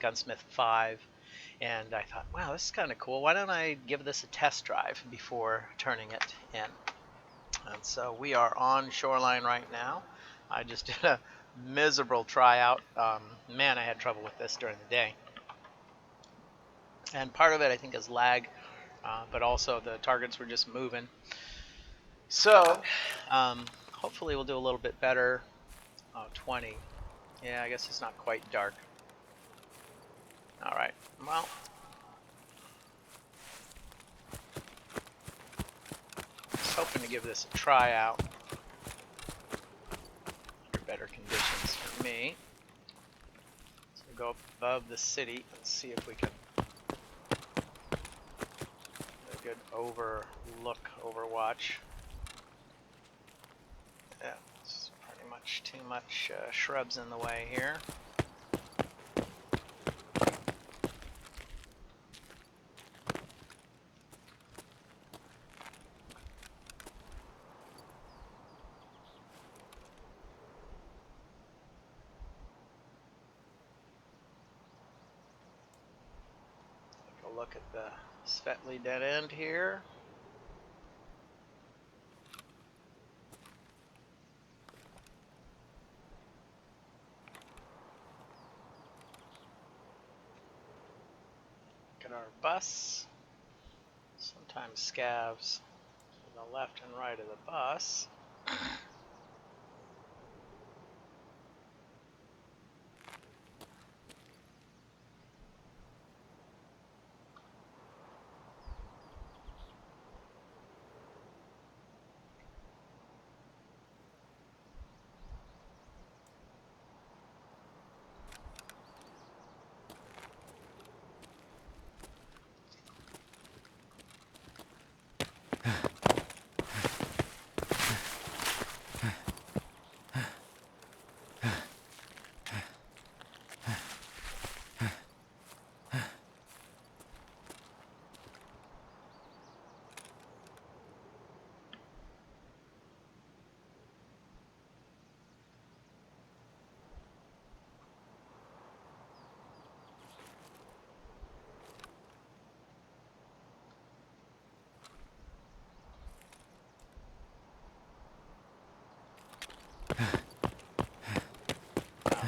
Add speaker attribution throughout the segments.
Speaker 1: Gunsmith 5, and I thought, wow, this is kind of cool. Why don't I give this a test drive before turning it in? And so we are on Shoreline right now. I just did a miserable tryout. Man, I had trouble with this during the day. And part of it, I think, is lag, but also the targets were just moving. So hopefully we'll do a little bit better. 20. Yeah, I guess it's not quite dark. All right, well. I was hoping to give this a tryout under better conditions for me. So we'll go up above the city and see if we can get a good overwatch. Yeah, it's pretty much too much shrubs in the way here. Take a look at the Svetley dead end here. Look at our bus. Sometimes scavs to the left and right of the bus.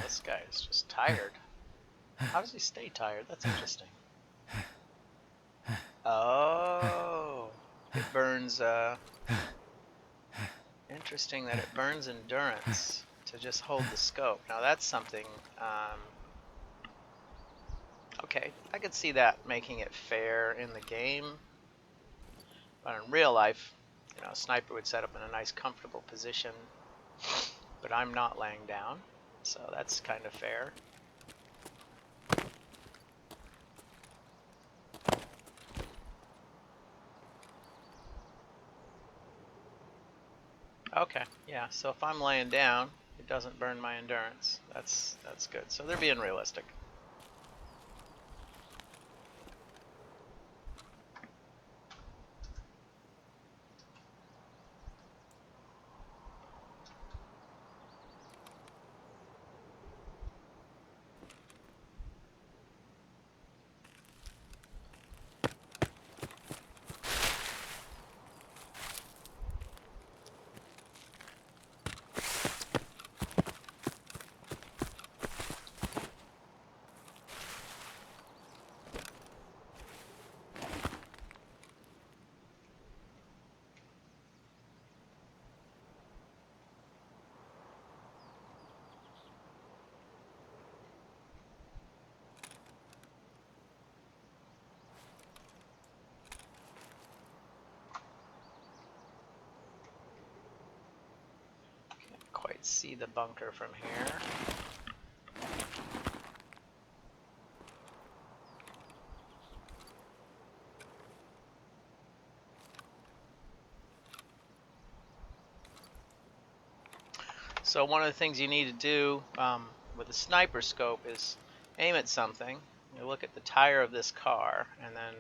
Speaker 1: This guy is just tired. How does he stay tired? That's interesting. Oh, it burns, interesting that it burns endurance to just hold the scope. Now that's something, okay, I could see that making it fair in the game. But in real life, you know, a sniper would set up in a nice comfortable position, but I'm not laying down. So that's kind of fair. Okay, yeah, so if I'm laying down, it doesn't burn my endurance. That's good. So they're being realistic. Quite see the bunker from here. So one of the things you need to do with a sniper scope is aim at something. You look at the tire of this car and then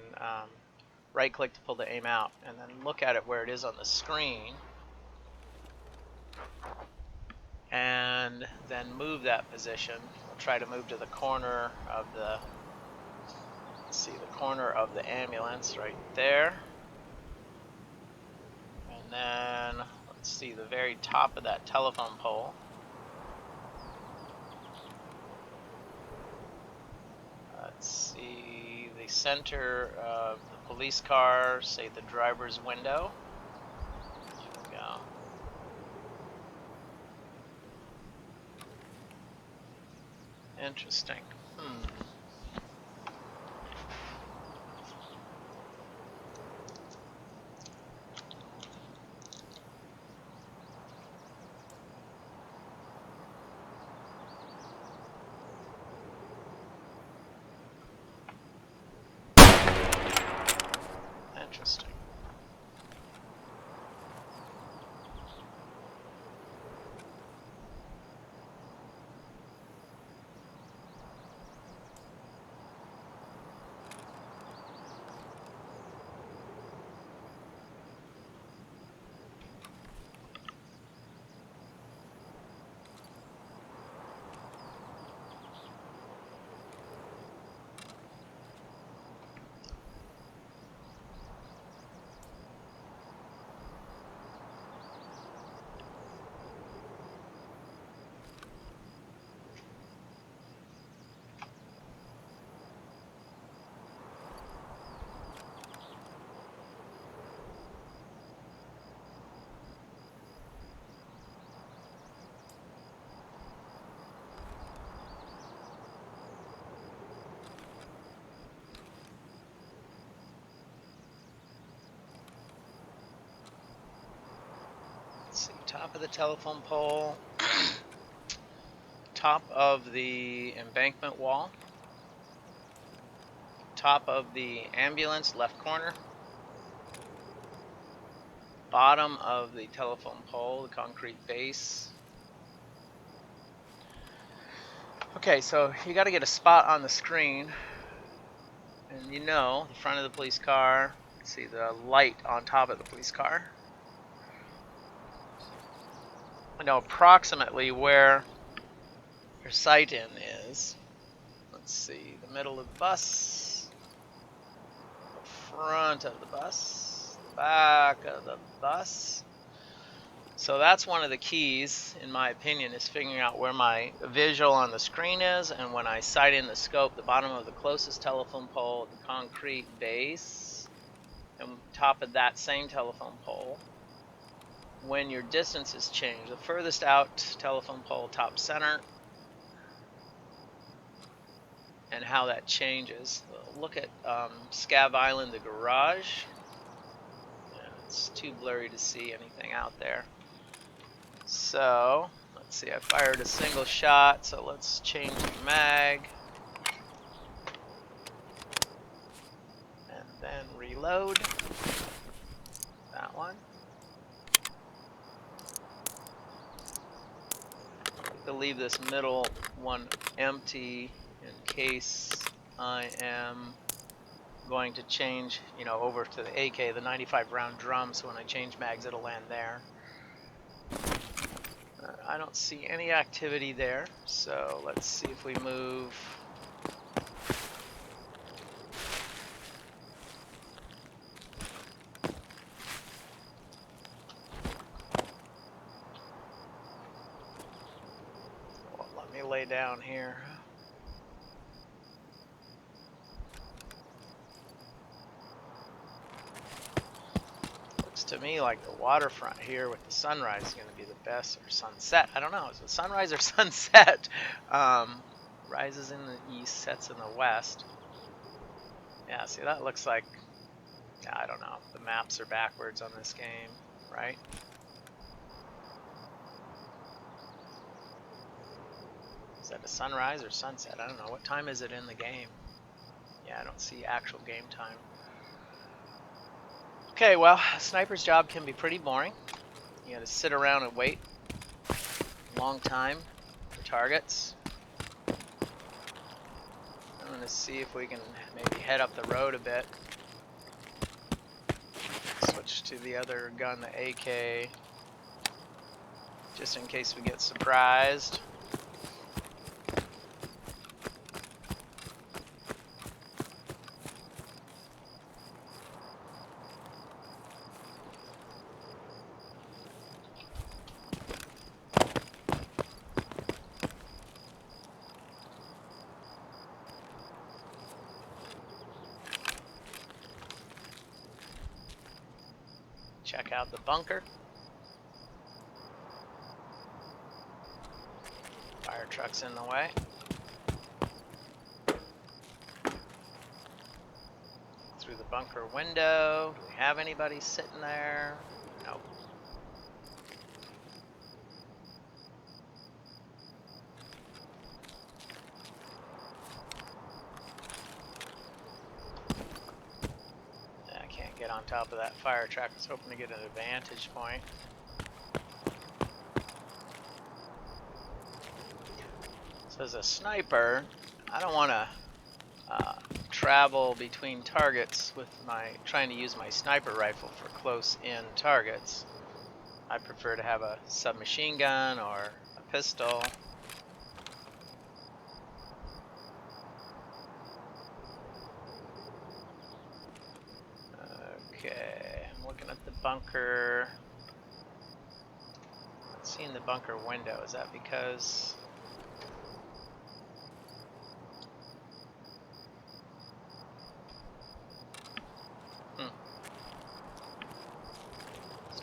Speaker 1: right click to pull the aim out and then look at it where it is on the screen and then move that position try to move to the corner of the, let's see, the corner of the ambulance right there. And then, let's see, the very top of that telephone pole. Let's see, the center of the police car, say the driver's window. There we go. Interesting. Interesting. See, top of the telephone pole, top of the embankment wall, top of the ambulance left corner, bottom of the telephone pole, the concrete base. Okay, so you got to get a spot on the screen, and you know, the front of the police car, see the light on top of the police car. I know approximately where your sight in is. Let's see, the middle of the bus, the front of the bus, the back of the bus. So that's one of the keys, in my opinion, is figuring out where my visual on the screen is, and when I sight in the scope, the bottom of the closest telephone pole, the concrete base, and top of that same telephone pole. When your distances change, the furthest out telephone pole top center, and how that changes. Look at Scav Island, the garage. Yeah, it's too blurry to see anything out there. So let's see, I fired a single shot, so let's change the mag and then reload that one. To leave this middle one empty in case I am going to change, you know, over to the AK, the 95 round drum, so when I change mags it'll land there. I don't see any activity there, so let's see if we move. Well, let me lay down here. To me, like the waterfront here with the sunrise is going to be the best, or sunset. I don't know. Is it sunrise or sunset? Rises in the east, sets in the west. Yeah, see, that looks like, yeah, I don't know. The maps are backwards on this game, right? Is that a sunrise or sunset? I don't know. What time is it in the game? Yeah, I don't see actual game time. Okay, well, a sniper's job can be pretty boring. You gotta sit around and wait a long time for targets. I'm gonna see if we can maybe head up the road a bit. Switch to the other gun, the AK, just in case we get surprised. check out the bunker. Fire truck's in the way. Through the bunker window. Do we have anybody sitting there? Nope. I can't get on top of that fire truck. I was hoping to get an vantage point. So as a sniper, I don't want to travel between targets with trying to use my sniper rifle for close-in targets. I prefer to have a submachine gun or a pistol. Okay, I'm looking at the bunker. Not seeing the bunker window. Is that because...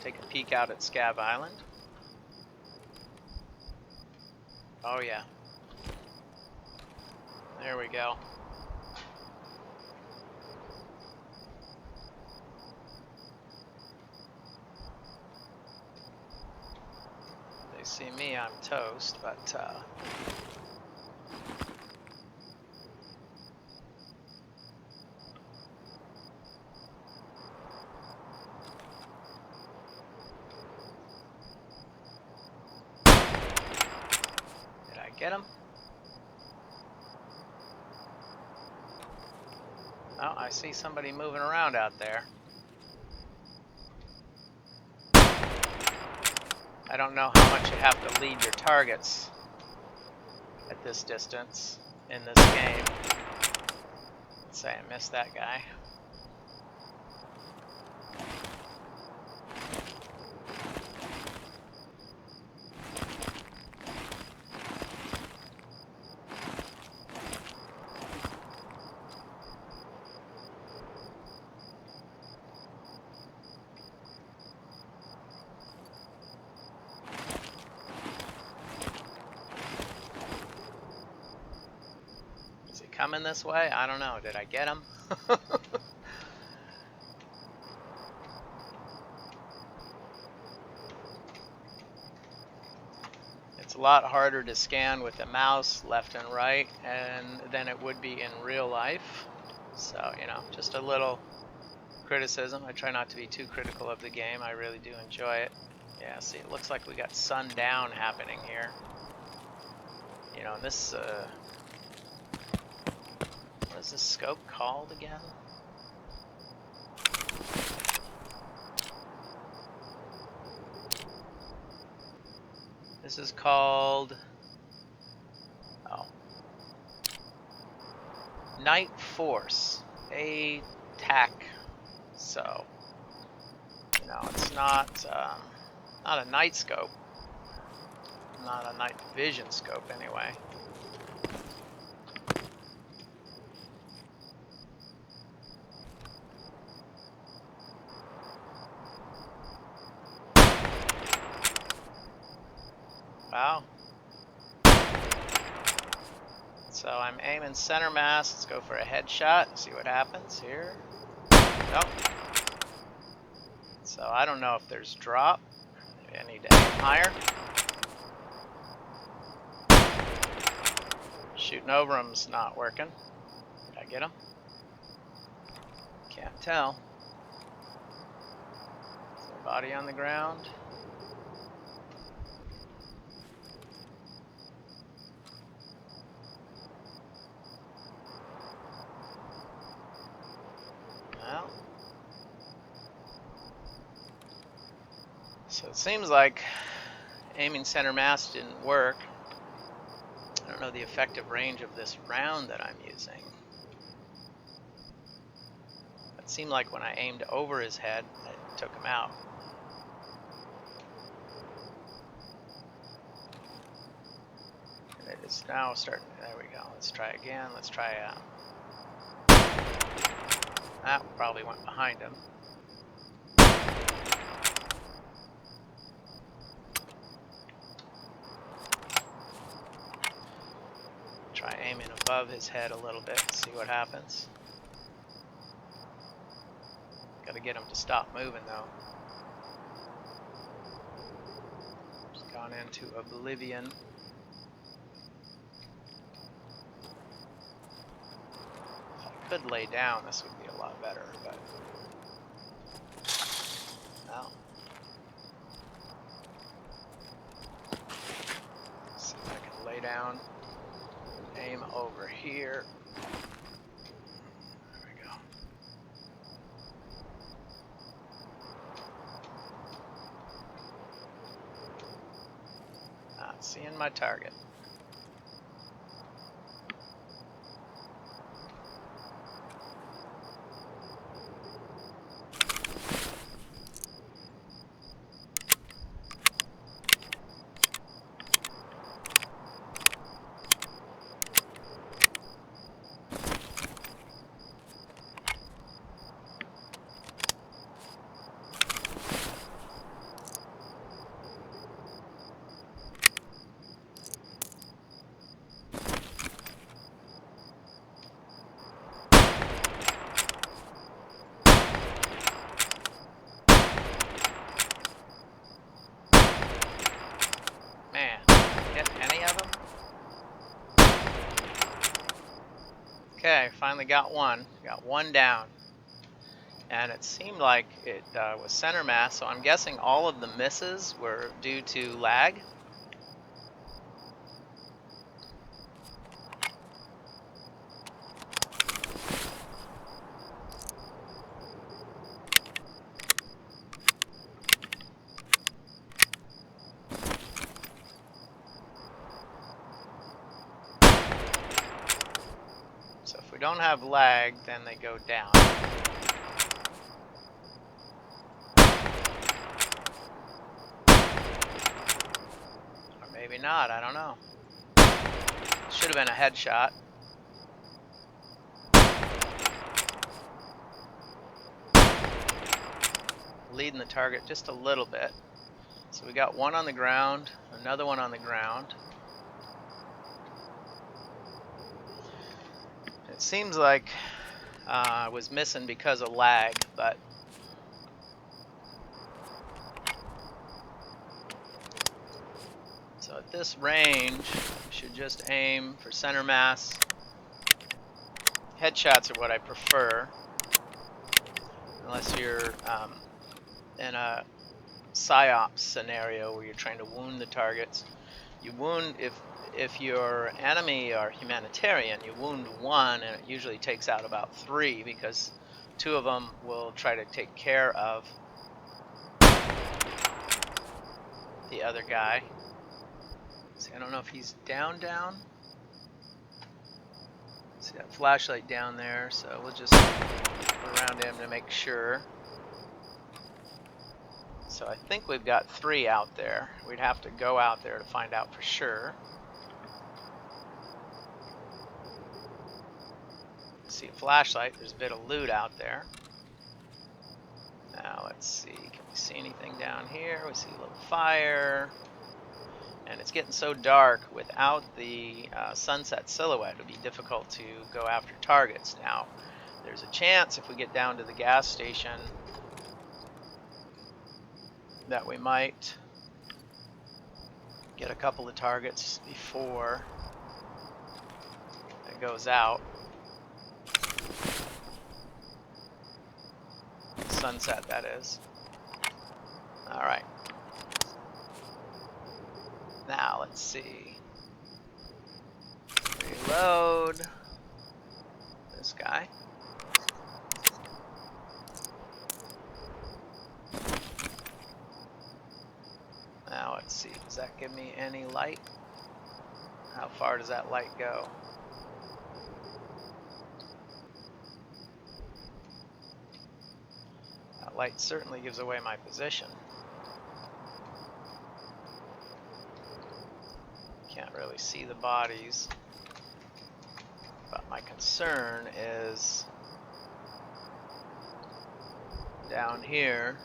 Speaker 1: Take a peek out at Scav Island. Oh yeah. There we go. They see me, I'm toast, but get him? Oh, I see somebody moving around out there. I don't know how much you have to lead your targets at this distance in this game. Let's say I missed that guy. Coming this way? I don't know. Did I get him? It's a lot harder to scan with the mouse left and right than it would be in real life. So, you know, just a little criticism. I try not to be too critical of the game. I really do enjoy it. Yeah, see, it looks like we got sundown happening here. You know, and this... what is this scope called again? This is called... oh. Night Force. ATAC. So, you know, it's not a night scope. Not a night vision scope anyway. Wow. So I'm aiming center mass. Let's go for a headshot. See what happens here. Nope. So I don't know if there's drop. Maybe I need to aim higher. Shooting over him's not working. Did I get him? Can't tell. Is there a body on the ground? Well, so it seems like aiming center mass didn't work. I don't know the effective range of this round that I'm using. It seemed like when I aimed over his head, it took him out. And it is now starting. There we go. Let's try again. Let's try that probably went behind him. above his head a little bit and see what happens. Gotta get him to stop moving though. Just gone into oblivion. If I could lay down, this would be a lot better, but no. Let's see if I can lay down, aim over here. There we go. Not seeing my target. Man, get any of them? Okay, finally got one. Got one down. And it seemed like it was center mass, so I'm guessing all of the misses were due to lag. So if we don't have lag, then they go down. Or maybe not, I don't know. Should have been a headshot. Leading the target just a little bit. So we got one on the ground, another one on the ground. It seems like I was missing because of lag, but so at this range, you should just aim for center mass. Headshots are what I prefer, unless you're in a PSYOPs scenario where you're trying to wound the targets. You wound, if your enemy are humanitarian, you wound one and it usually takes out about 3 because 2 of them will try to take care of the other guy. See, I don't know if he's down. See that flashlight down there, so we'll just go around him to make sure. So I think we've got 3 out there. We'd have to go out there to find out for sure. See a flashlight, there's a bit of loot out there. Now let's see, can we see anything down here? We see a little fire. And it's getting so dark, without the sunset silhouette, it'll be difficult to go after targets. Now, there's a chance if we get down to the gas station that we might get a couple of targets before it goes out. Sunset, that is. Alright. Now, let's see. Reload this guy. Now, let's see. Does that give me any light? How far does that light go? That light certainly gives away my position. Can't really see the bodies, but my concern is down here.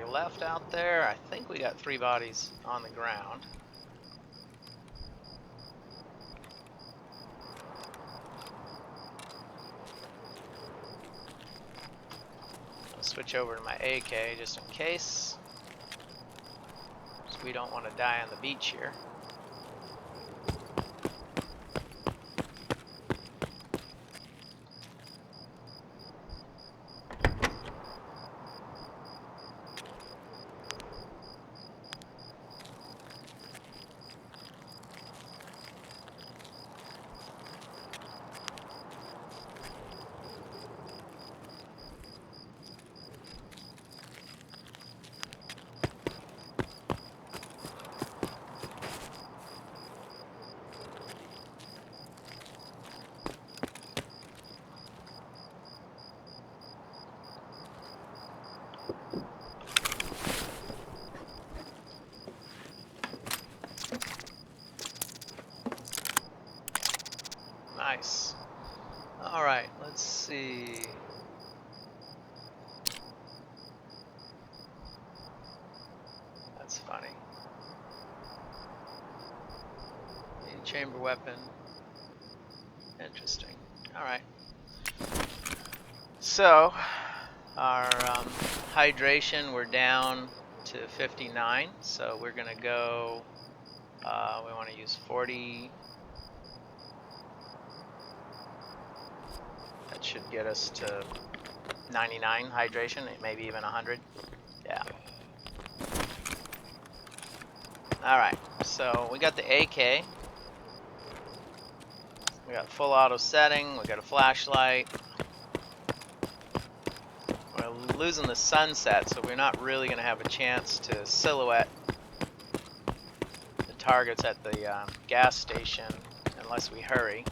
Speaker 1: left out there. I think we got 3 bodies on the ground. I'll switch over to my AK just in case. So we don't want to die on the beach here. Nice. All right, let's see. That's funny. Chamber weapon. Interesting. All right. So our hydration, we're down to 59. So we're gonna go. We want to use 40. That should get us to 99 hydration, maybe even 100. Yeah. Alright, so we got the AK. We got full auto setting. We got a flashlight. We're losing the sunset, so we're not really going to have a chance to silhouette the targets at the gas station unless we hurry.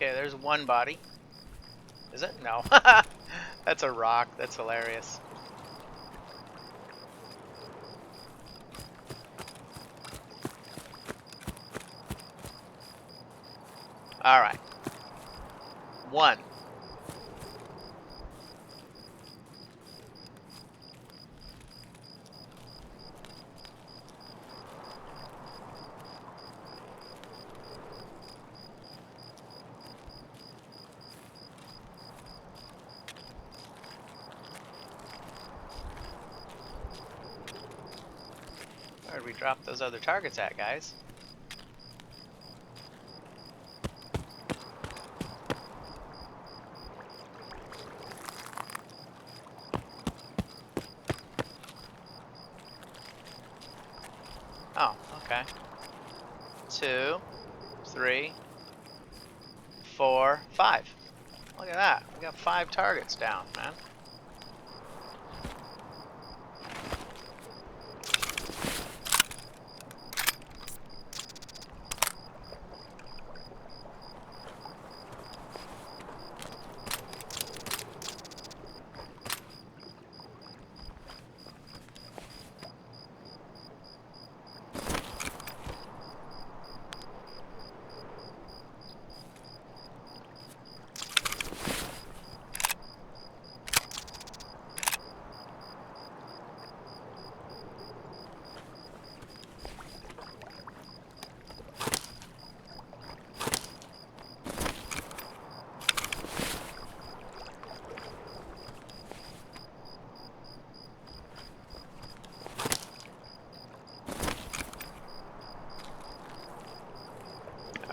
Speaker 1: Okay, there's one body. Is it? No. That's a rock. That's hilarious. All right. One. Where did we drop those other targets at, guys? Oh, okay. 2, 3, 4, 5. Look at that. We got 5 targets down, man.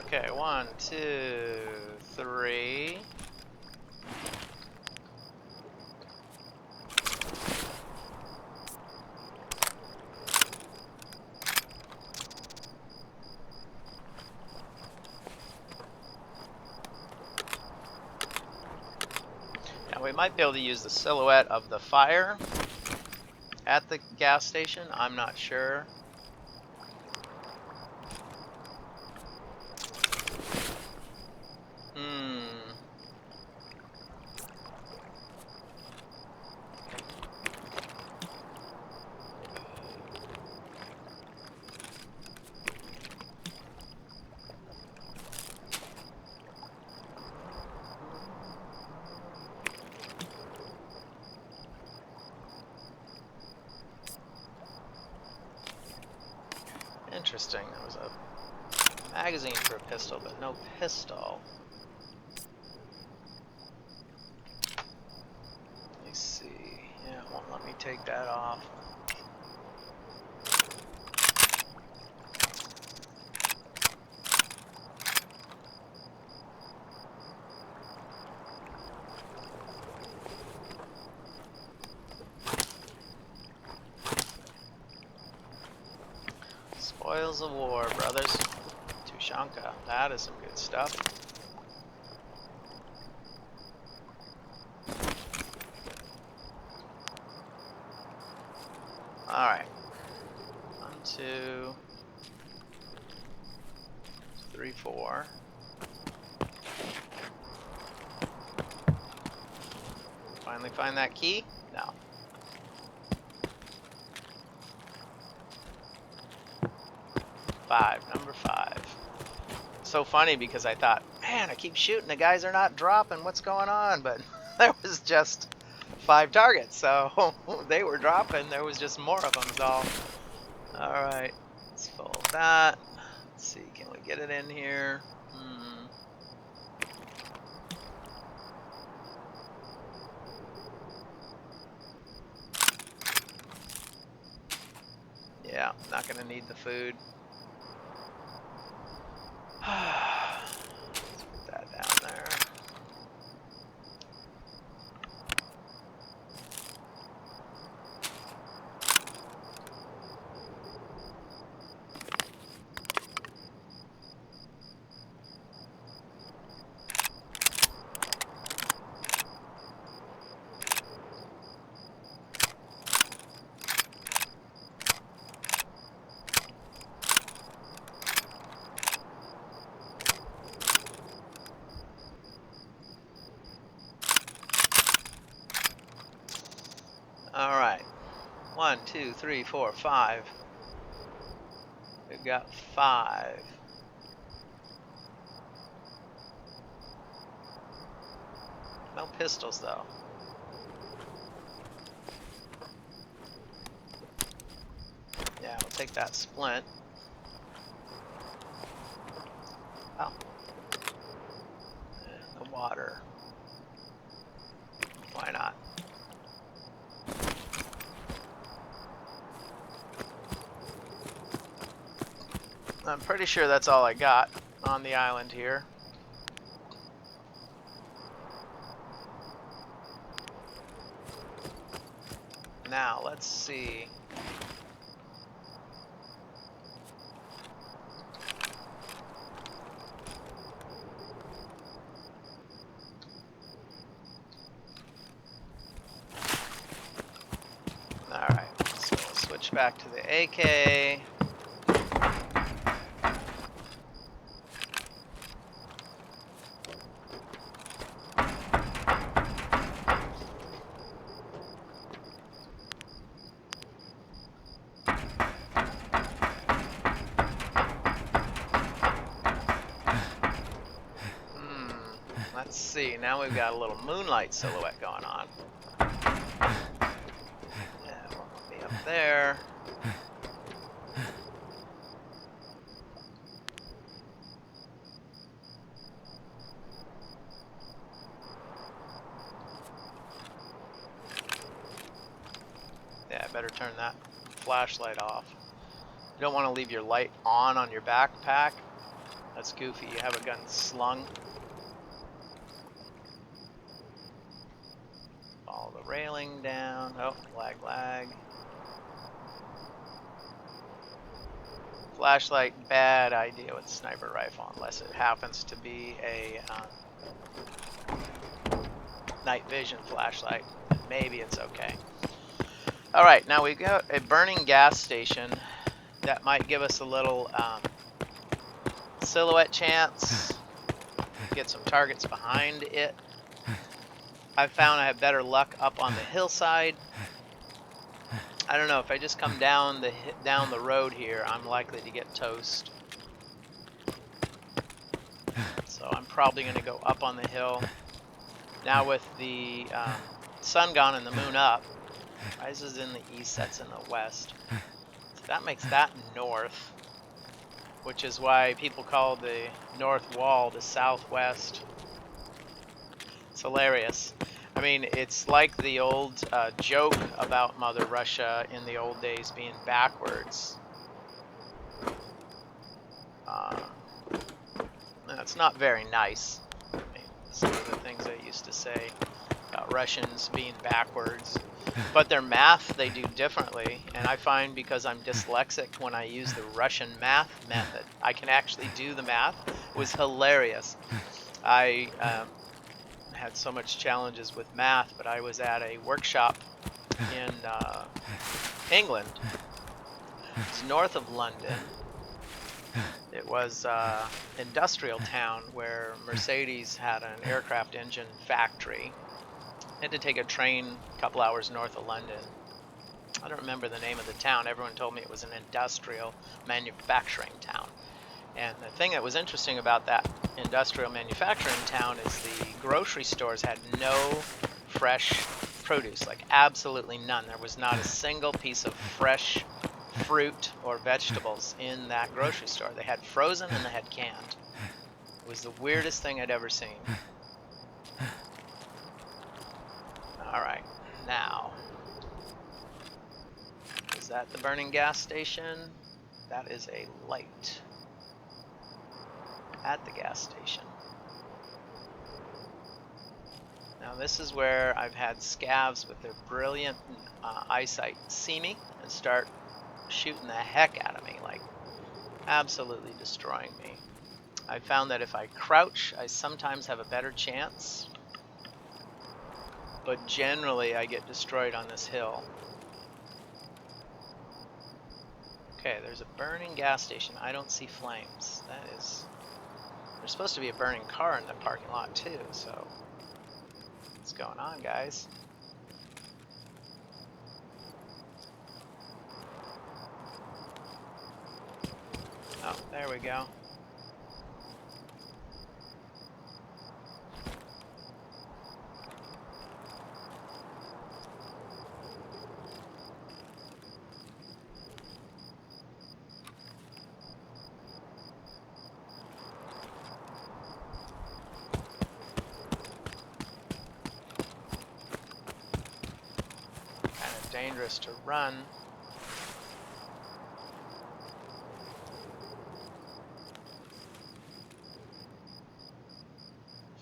Speaker 1: Okay, 1, 2, 3. might be able to use the silhouette of the fire at the gas station. I'm not sure. Interesting. There was a magazine for a pistol, but no pistol. Let me see. Yeah, it won't let me take that off. Spoils of war, brothers. Tushanka. That is some good stuff. Alright. 1, 2, 3, 4. Finally find that key? No. Number 5. So funny because I thought, man, I keep shooting, the guys are not dropping, what's going on? But there was just 5 targets, so they were dropping, there was just more of them, so. Alright, let's fold that. Let's see, can we get it in here? Yeah, not gonna need the food. Let's put that down there. Alright. 1, 2, 3, 4, 5. We've got 5. No pistols though. Yeah, we'll take that splint. Oh. And the water. Why not? I'm pretty sure that's all I got on the island here. Now, let's see. Alright, so we'll switch back to the AK. Let's see, now we've got a little moonlight silhouette going on. Yeah, we'll be up there. Yeah, I better turn that flashlight off. You don't want to leave your light on your backpack. That's goofy. You have a gun slung. Follow the railing down. Oh, lag. Flashlight, bad idea with a sniper rifle unless it happens to be a night vision flashlight, maybe it's okay. Alright, now we've got a burning gas station that might give us a little silhouette chance, get some targets behind it. I found I have better luck up on the hillside. I don't know, if I just come down the road here, I'm likely to get toast. So I'm probably going to go up on the hill. Now with the sun gone and the moon up, rises in the east, sets in the west. So that makes that north, which is why people call the north wall the southwest. It's hilarious. I mean, it's like the old joke about Mother Russia in the old days being backwards. It's not very nice. I mean, some of the things I used to say about Russians being backwards. But their math, they do differently. And I find because I'm dyslexic, when I use the Russian math method, I can actually do the math. It was hilarious. I had so much challenges with math, but I was at a workshop in England. It's north of London. It was industrial town where Mercedes had an aircraft engine factory. I had to take a train a couple hours north of London. I don't remember the name of the town. Everyone told me it was an industrial manufacturing town. And the thing that was interesting about that industrial manufacturing town is the grocery stores had no fresh produce, like absolutely none. There was not a single piece of fresh fruit or vegetables in that grocery store. They had frozen and they had canned. It was the weirdest thing I'd ever seen. Alright, now, is that the burning gas station? That is a light at the gas station. Now this is where I've had scavs with their brilliant eyesight see me and start shooting the heck out of me, like absolutely destroying me. I found that if I crouch, I sometimes have a better chance, but generally I get destroyed on this hill. Okay, there's a burning gas station. I don't see flames. That is... There's supposed to be a burning car in the parking lot too, so... What's going on, guys? Oh, there we go. Dangerous to run.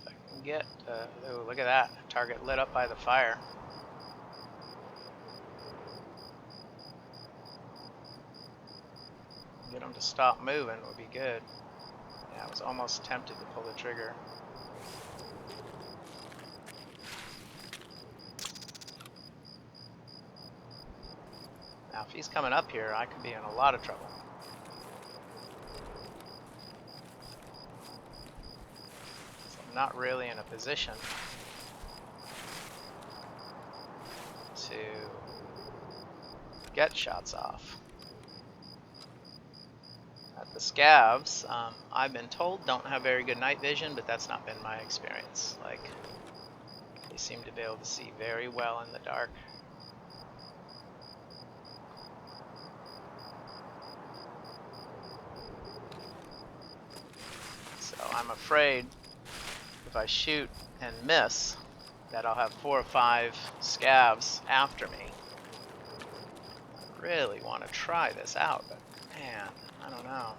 Speaker 1: If I can get, oh, look at that, target lit up by the fire. Get them to stop moving would be good. Yeah, I was almost tempted to pull the trigger. Now, if he's coming up here, I could be in a lot of trouble. So I'm not really in a position to get shots off. At the scavs, I've been told don't have very good night vision, but that's not been my experience. Like, they seem to be able to see very well in the dark. I'm afraid if I shoot and miss that I'll have 4 or 5 scavs after me. I really want to try this out, but man, I don't know.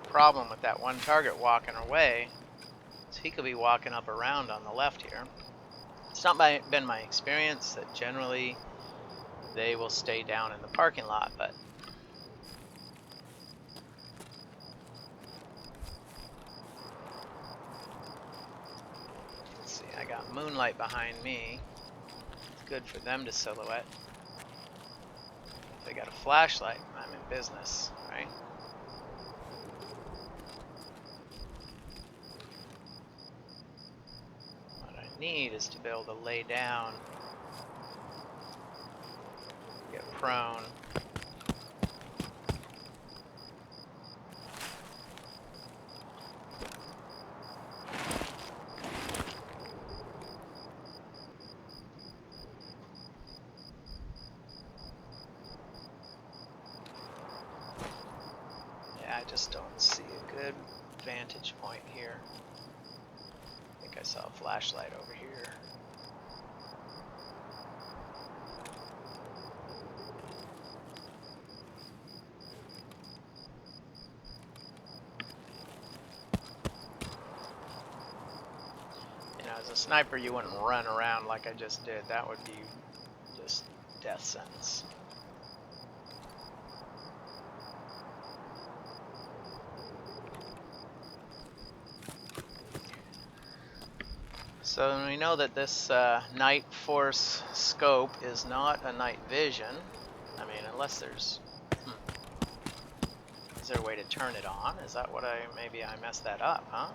Speaker 1: Problem with that one target walking away is he could be walking up around on the left here. It's not been my experience that generally they will stay down in the parking lot, but let's see, I got moonlight behind me. It's good for them to silhouette. If they got a flashlight, I'm in business, right? What I need is to be able to lay down, get prone. I just don't see a good vantage point here. I think I saw a flashlight over here. You know, as a sniper, you wouldn't run around like I just did. That would be just death sentence. So we know that this night force scope is not a night vision. I mean, unless there's... Is there a way to turn it on? Is that what maybe I messed that up, huh?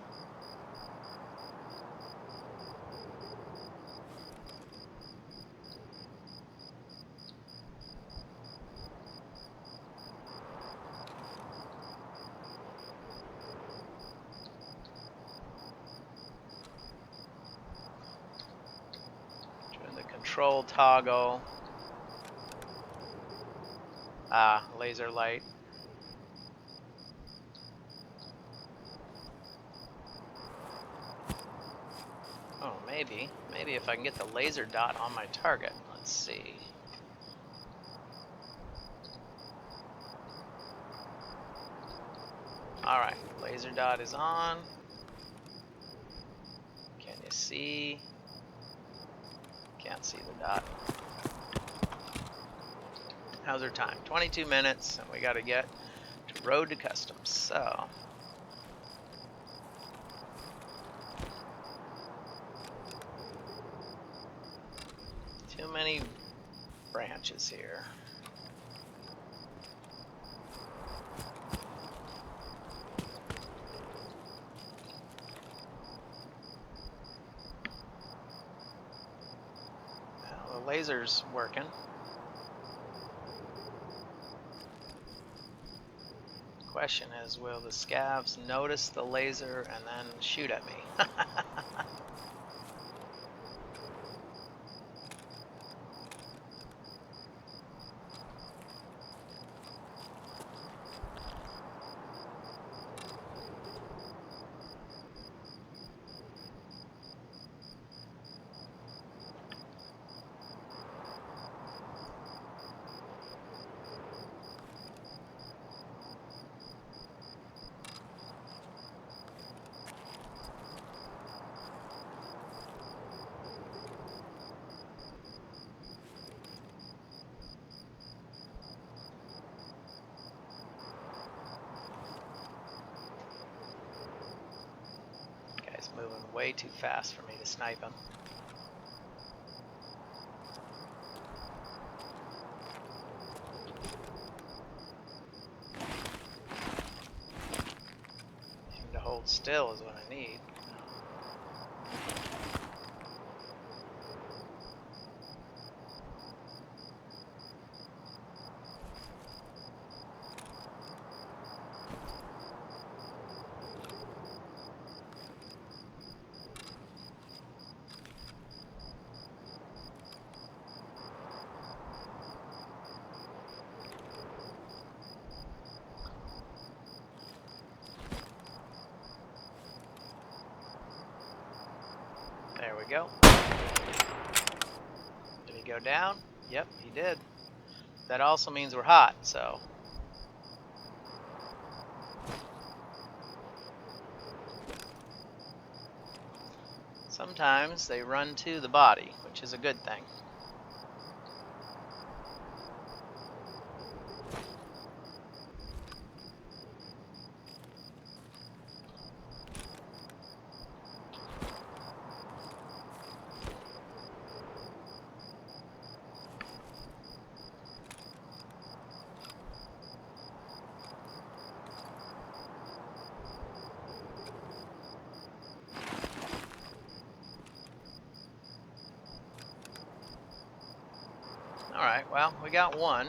Speaker 1: Control toggle. Laser light. Oh, maybe if I can get the laser dot on my target. Let's see. Alright, laser dot is on. Can you see? Can't see the dot. How's our time? 22 minutes, and we got to get to road to customs. So, too many branches here. Well, the laser's working. Question is, will the scavs notice the laser and then shoot at me? Moving way too fast for me to snipe him. Him to hold still is what I need. There we go. Did he go down? Yep, he did. That also means we're hot, so. Sometimes they run to the body, which is a good thing. Alright, well, we got one.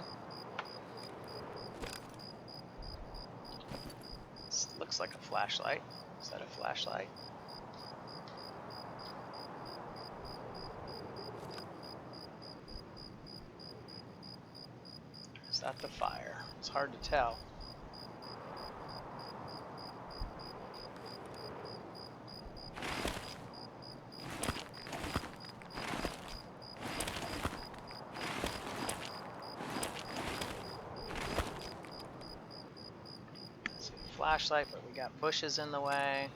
Speaker 1: This looks like a flashlight. Is that a flashlight? Is that the fire? It's hard to tell. Flashlight, but we got bushes in the way.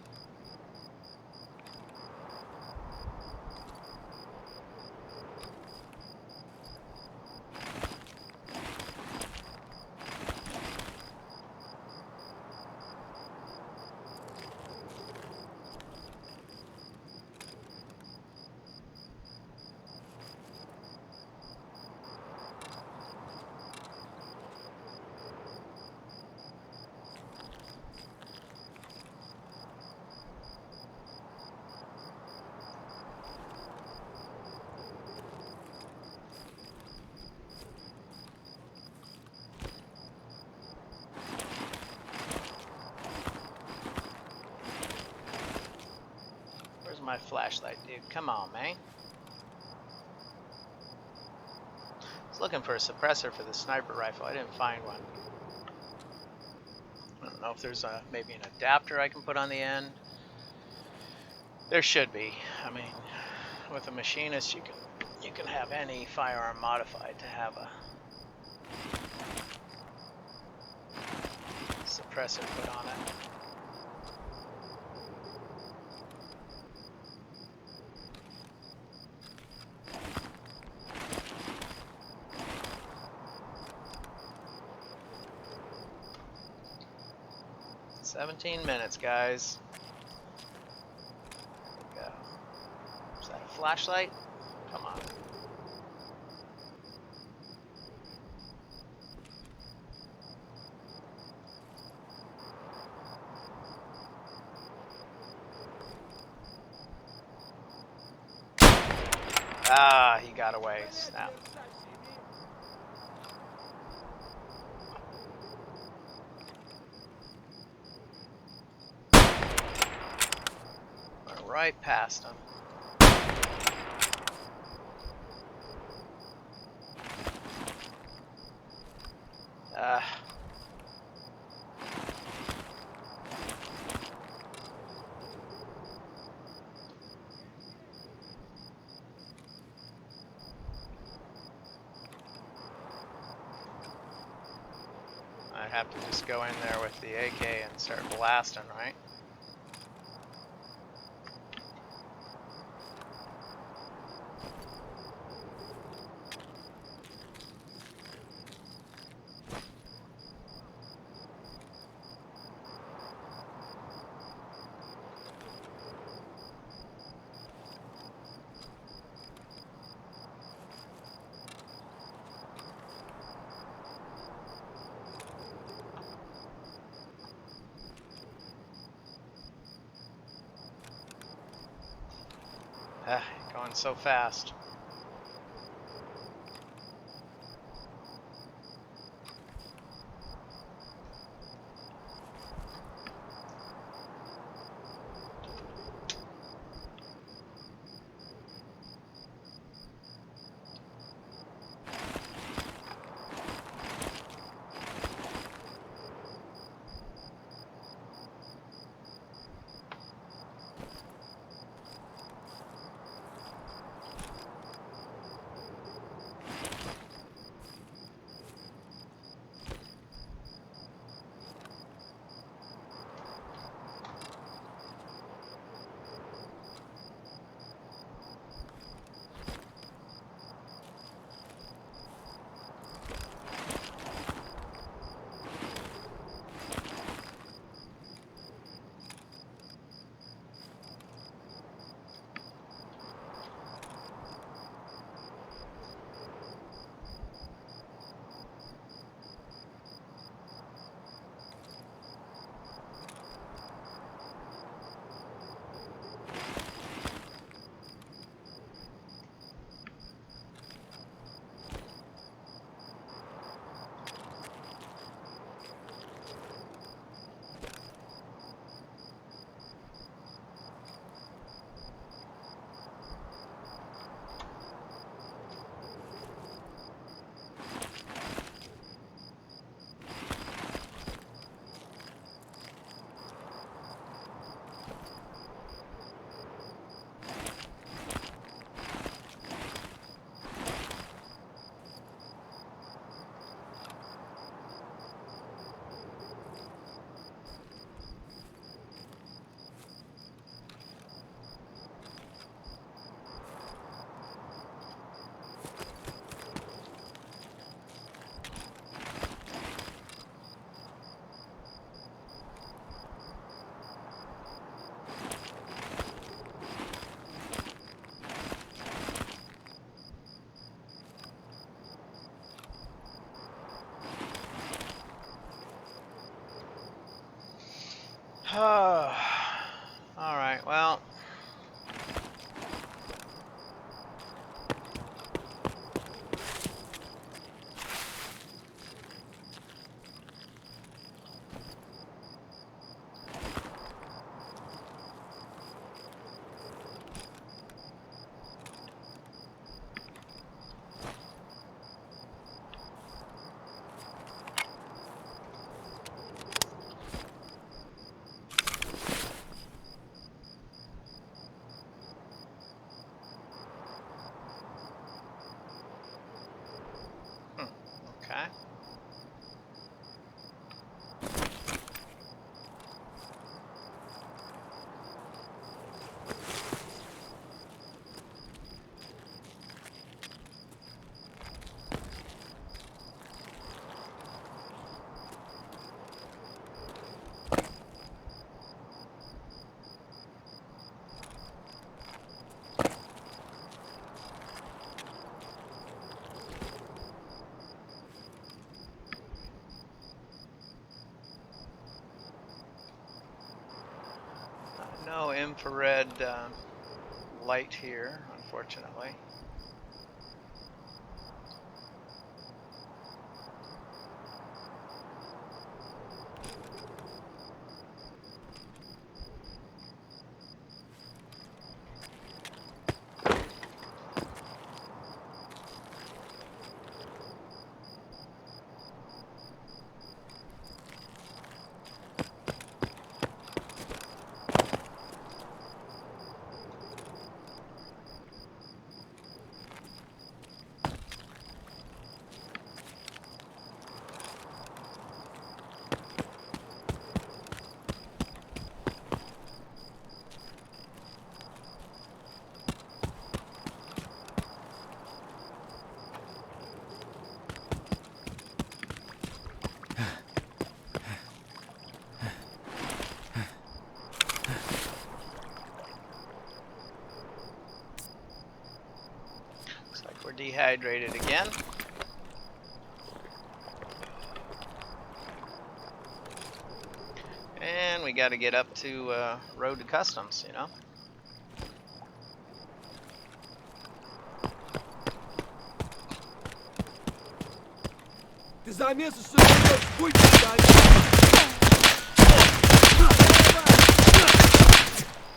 Speaker 1: My flashlight, dude. Come on, man. I was looking for a suppressor for the sniper rifle. I didn't find one. I don't know if there's maybe an adapter I can put on the end. There should be. I mean, with a machinist, you can have any firearm modified to have a suppressor put on it. "17 minutes, guys." There we go. Is that a flashlight? Come on. Ah, he got away. Snap. Went right past him. I'd have to just go in there with the AK and start blasting, right? Going so fast. All right, well. Okay. No infrared light here, unfortunately. Looks like we're dehydrated again. And we got to get up to Road to Customs, you know.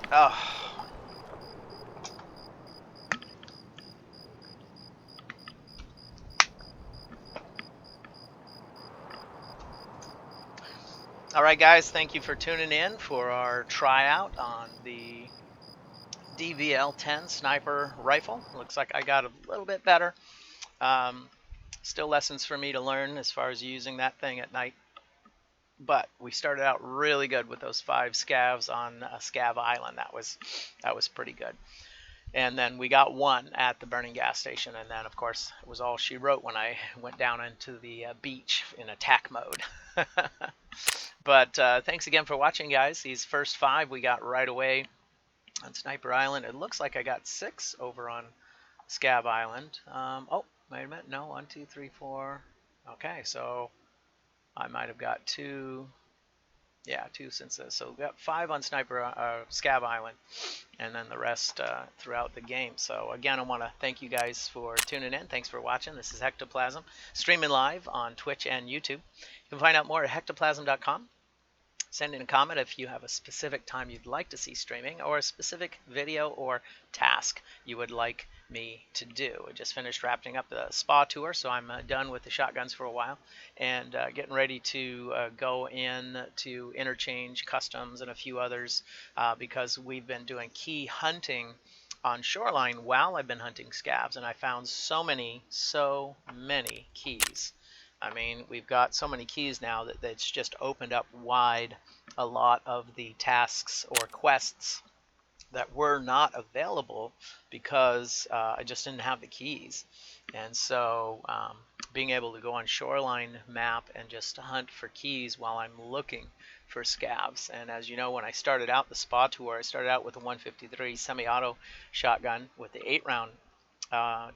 Speaker 1: Oh. All right, guys, thank you for tuning in for our tryout on the DVL-10 sniper rifle. Looks like I got a little bit better. Still lessons for me to learn as far as using that thing at night. But we started out really good with those 5 scavs on Scav Island. That was pretty good. And then we got 1 at the burning gas station, and then of course it was all she wrote when I went down into the beach in attack mode. But thanks again for watching, guys. These first 5 we got right away on Sniper Island. It looks like I got 6 over on Scav Island. Oh, wait a minute. No, 1, 2, 3, 4. Okay, so I might have got 2. Yeah, 2 since this. So we got 5 on Scav Island, and then the rest throughout the game. So again, I want to thank you guys for tuning in. Thanks for watching. This is Hectoplasim, streaming live on Twitch and YouTube. You can find out more at hectoplasim.com. Send in a comment if you have a specific time you'd like to see streaming, or a specific video or task you would like me to do. I just finished wrapping up the spa tour, so I'm done with the shotguns for a while, and getting ready to go in to interchange, customs, and a few others, because we've been doing key hunting on Shoreline while I've been hunting scavs, and I found so many keys. I mean, we've got so many keys now that it's just opened up wide a lot of the tasks or quests that were not available because I just didn't have the keys. And so being able to go on Shoreline map and just hunt for keys while I'm looking for scavs. And as you know, when I started out the spa tour, I started out with a 153 semi-auto shotgun with the 8-round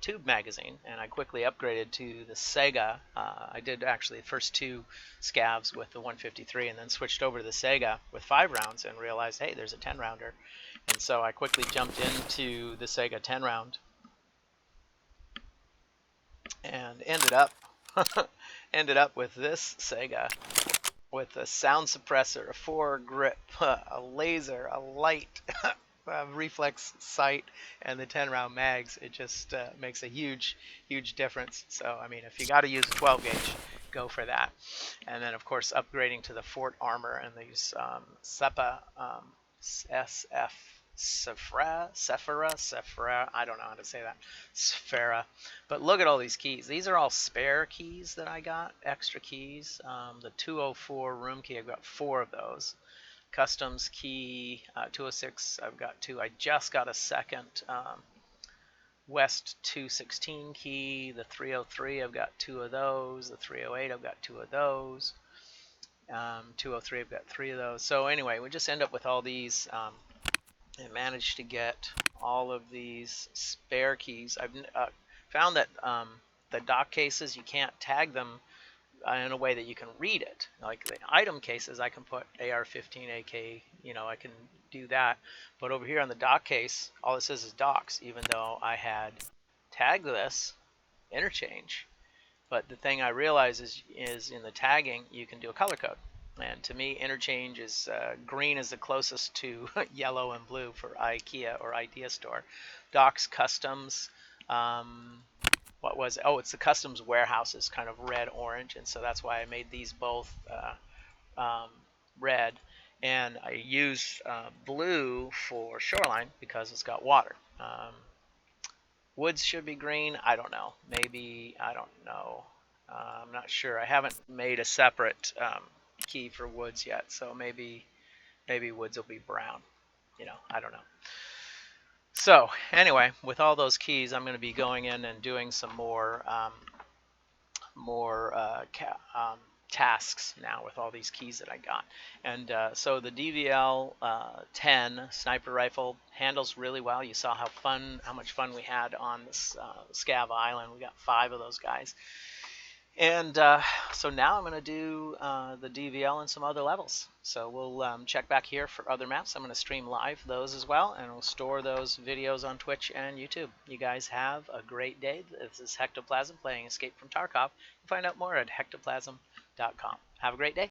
Speaker 1: tube magazine, and I quickly upgraded to the Sega. I did actually the first 2 scavs with the 153 and then switched over to the Sega with 5 rounds and realized, hey, there's a 10 rounder. And so I quickly jumped into the Sega 10 round and ended up with this Sega with a sound suppressor, a 4 grip, a laser, a light, reflex sight, and the 10 round mags. It just makes a huge difference. So I mean, if you got to use a 12 gauge, go for that. And then of course upgrading to the Fort Armor and these SEPA SF Sephira, I don't know how to say that, Sephira. But look at all these keys. These are all spare keys that I got, extra keys. The 204 room key, I've got 4 of those. Customs key, 206, I've got 2. I just got a second West 216 key. The 303, I've got 2 of those. The 308, I've got 2 of those. 203, I've got 3 of those. So anyway, we just end up with all these. And managed to get all of these spare keys. I've found that the dock cases, you can't tag them in a way that you can read it. Like the item cases, I can put AR-15, AK, you know, I can do that. But over here on the dock case, all it says is docks, even though I had tagged this interchange. But the thing I realize is in the tagging, you can do a color code. And to me, interchange is green is the closest to yellow and blue for IKEA or Idea Store. Docks Customs, what was it? Oh, it's the Customs Warehouses, kind of red-orange, and so that's why I made these both red. And I use blue for Shoreline because it's got water. Woods should be green. I don't know. Maybe, I don't know. I'm not sure. I haven't made a separate key for woods yet, so maybe woods will be brown. You know, I don't know. So anyway, with all those keys, I'm going to be going in and doing some more tasks now with all these keys that I got. And so the DVL-10 sniper rifle handles really well. You saw how much fun we had on this Scav Island. We got 5 of those guys. And so now I'm going to do the DVL and some other levels. So we'll check back here for other maps. I'm going to stream live those as well, and we'll store those videos on Twitch and YouTube. You guys have a great day. This is Hectoplasim playing Escape from Tarkov. You can find out more at hectoplasm.com. Have a great day.